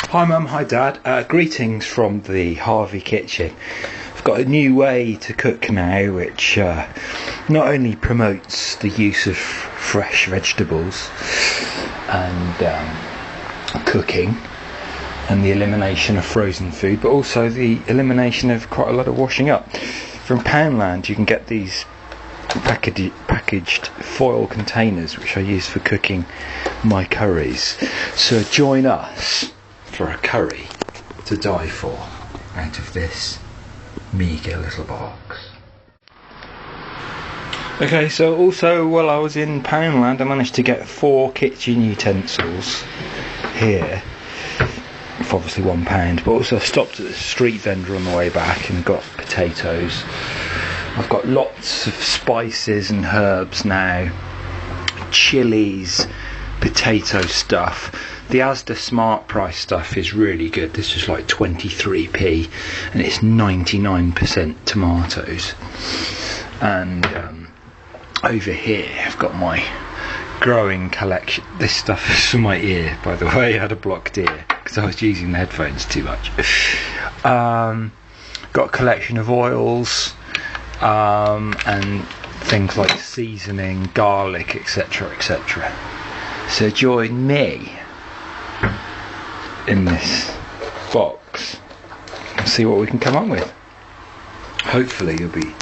Hi Mum, hi Dad, greetings from the Harvey kitchen. I've got a new way to cook now which not only promotes the use of fresh vegetables and cooking and the elimination of frozen food, but also the elimination of quite a lot of washing up. From Poundland you can get these packaged foil containers which I use for cooking my curries. So join us for a curry to die for out of this meagre little box. Okay, so also while I was in Poundland I managed to get 4 kitchen utensils here for obviously £1, but also stopped at the street vendor on the way back and got potatoes. I've got lots of spices and herbs now, chilies, potato stuff. The Asda Smart Price stuff is really good. This is like 23p and it's 99% tomatoes. And over here I've got my growing collection. This stuff is for my ear, by the way. I had a blocked ear because I was using the headphones too much. Got a collection of oils and things like seasoning, garlic, etc, etc. So join me in this box and see what we can come up with. Hopefully you'll be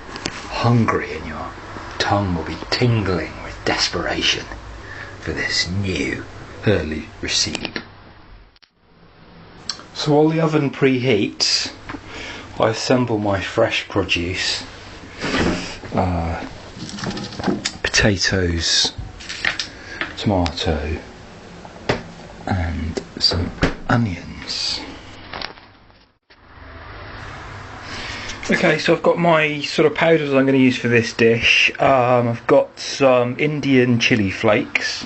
hungry and your tongue will be tingling with desperation for this new early receipt. So while the oven preheats, I assemble my fresh produce, potatoes, tomato and some onions. Okay, so I've got my sort of powders I'm going to use for this dish. I've got some Indian chili flakes,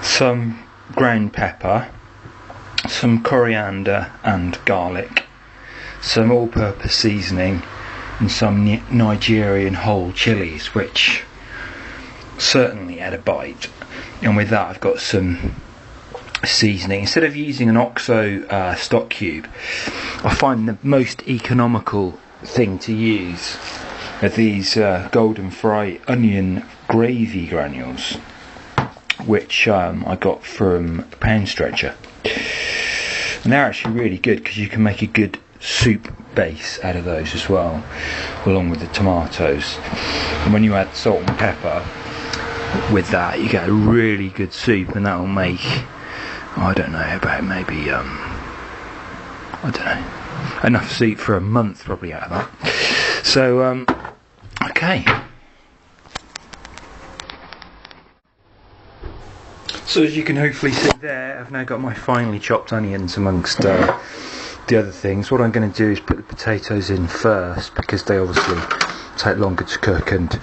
some ground pepper, some coriander and garlic, some all-purpose seasoning and some Nigerian whole chilies, which certainly add a bite. And with that I've got some seasoning. Instead of using an OXO stock cube, I find the most economical thing to use are these golden fry onion gravy granules, which I got from Pound Stretcher. And they're actually really good because you can make a good soup base out of those as well, along with the tomatoes. And when you add salt and pepper with that, you get a really good soup, and that will make, I don't know, about maybe I don't know, enough soup for a month probably out of that. So okay. So as you can hopefully see there, I've now got my finely chopped onions amongst the other things. What I'm going to do is put the potatoes in first, because they obviously take longer to cook, and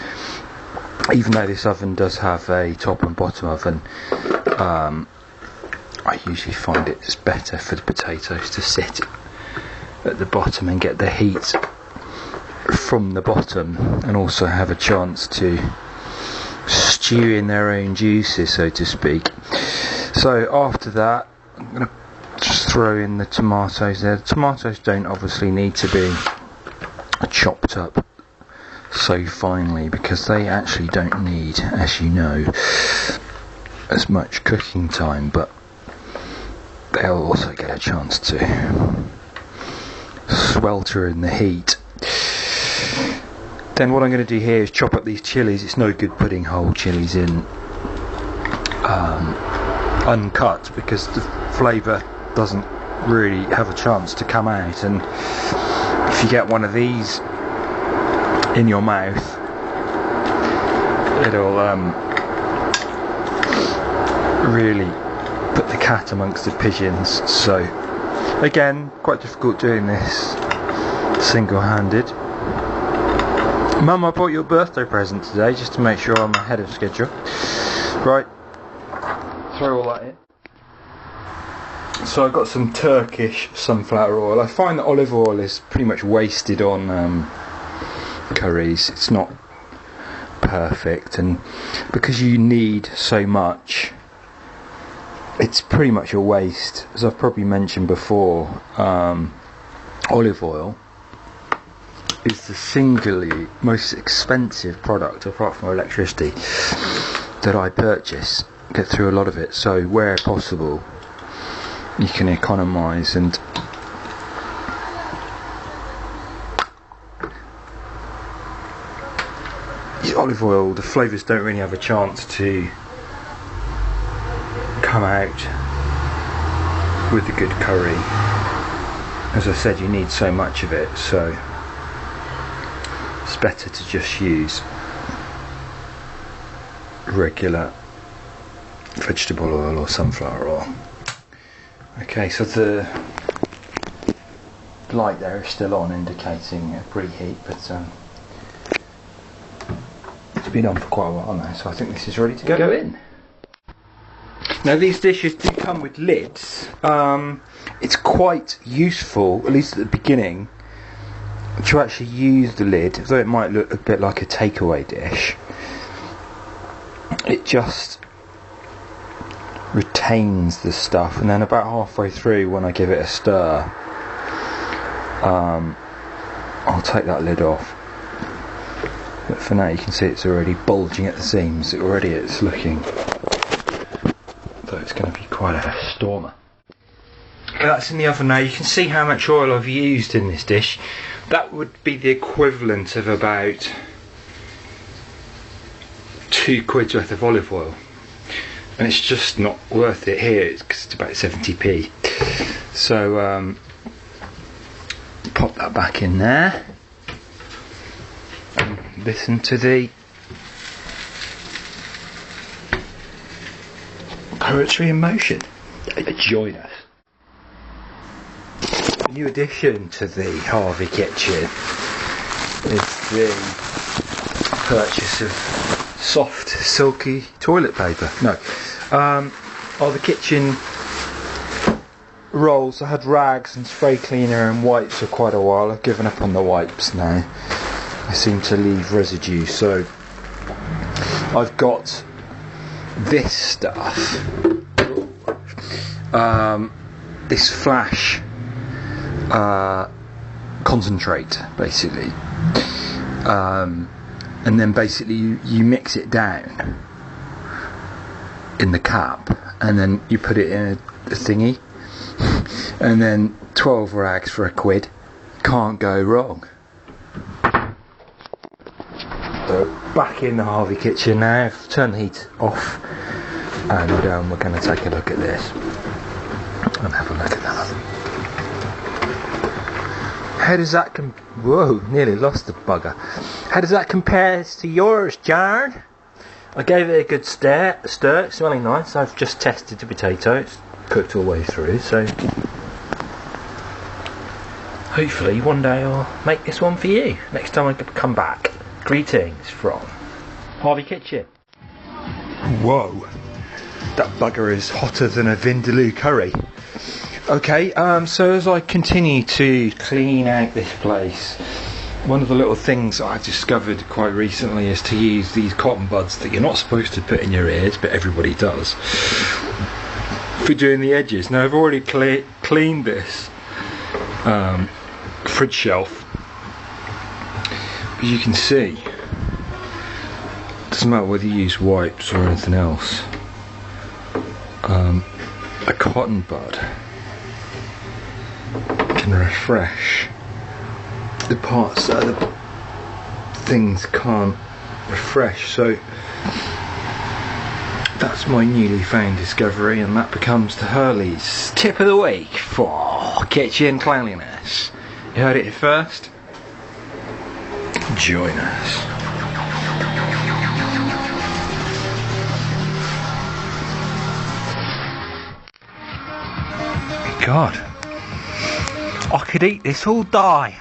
even though this oven does have a top and bottom oven, I usually find it's better for the potatoes to sit at the bottom and get the heat from the bottom, and also have a chance to stew in their own juices, so to speak. So after that I'm going to just throw in the tomatoes there. The tomatoes don't obviously need to be chopped up so finely, because they actually don't need, as you know, as much cooking time, but they'll also get a chance to swelter in the heat. Then what I'm going to do here is chop up these chilies. It's no good putting whole chilies in uncut, because the flavour doesn't really have a chance to come out, and if you get one of these in your mouth, it'll really put the cat amongst the pigeons. So again, quite difficult doing this single-handed. Mum, I bought you a birthday present today just to make sure I'm ahead of schedule. Right, throw all that in. So I've got some Turkish sunflower oil. I find that olive oil is pretty much wasted on curries. It's not perfect, and because you need so much it's pretty much a waste. As I've probably mentioned before, olive oil is the singularly most expensive product, apart from electricity, that I purchase. Get through a lot of it, so where possible you can economise. And olive oil, the flavours don't really have a chance to come out with a good curry. As I said, you need so much of it, so it's better to just use regular vegetable oil or sunflower oil. Okay, so the light there is still on, indicating a preheat, but it's been on for quite a while now, so I think this is ready to go in. Now these dishes do come with lids. It's quite useful, at least at the beginning, to actually use the lid, though it might look a bit like a takeaway dish. It just retains the stuff, and then about halfway through, when I give it a stir, I'll take that lid off. But for now you can see it's already bulging at the seams. Already it's looking though it's going to be quite a stormer. That's in the oven now. You can see how much oil I've used in this dish. That would be the equivalent of about £2 worth of olive oil, and it's just not worth it here because it's about 70p. So pop that back in there and listen to the poetry in motion. Join us. A new addition to the Harvey kitchen is the purchase of soft, silky toilet paper. No, the kitchen rolls. I had rags and spray cleaner and wipes for quite a while. I've given up on the wipes now. They seem to leave residue, so I've got this stuff. This flash concentrate, basically. And then basically you mix it down in the cap, and then you put it in a thingy, and then 12 rags for £1. Can't go wrong. So back in the Harvey kitchen now. I've turned the heat off, and we're going to take a look at this and have a look at that. How does that whoa, nearly lost the bugger. How does that compare to yours, Jared? I gave it a good stir. It's smelling nice. I've just tested the potato. It's cooked all the way through, so hopefully one day I'll make this one for you next time I come back. Greetings from Harvey Kitchen. Whoa, that bugger is hotter than a Vindaloo curry. Okay, so as I continue to clean out this place, one of the little things I've discovered quite recently is to use these cotton buds that you're not supposed to put in your ears, but everybody does, for doing the edges. Now I've already cleaned this fridge shelf. As you can see, it doesn't matter whether you use wipes or anything else, a cotton bud can refresh the parts that other things can't refresh. So that's my newly found discovery, and that becomes the Hurley's tip of the week for kitchen cleanliness. You heard it here first. Join us. God, I could eat this all day.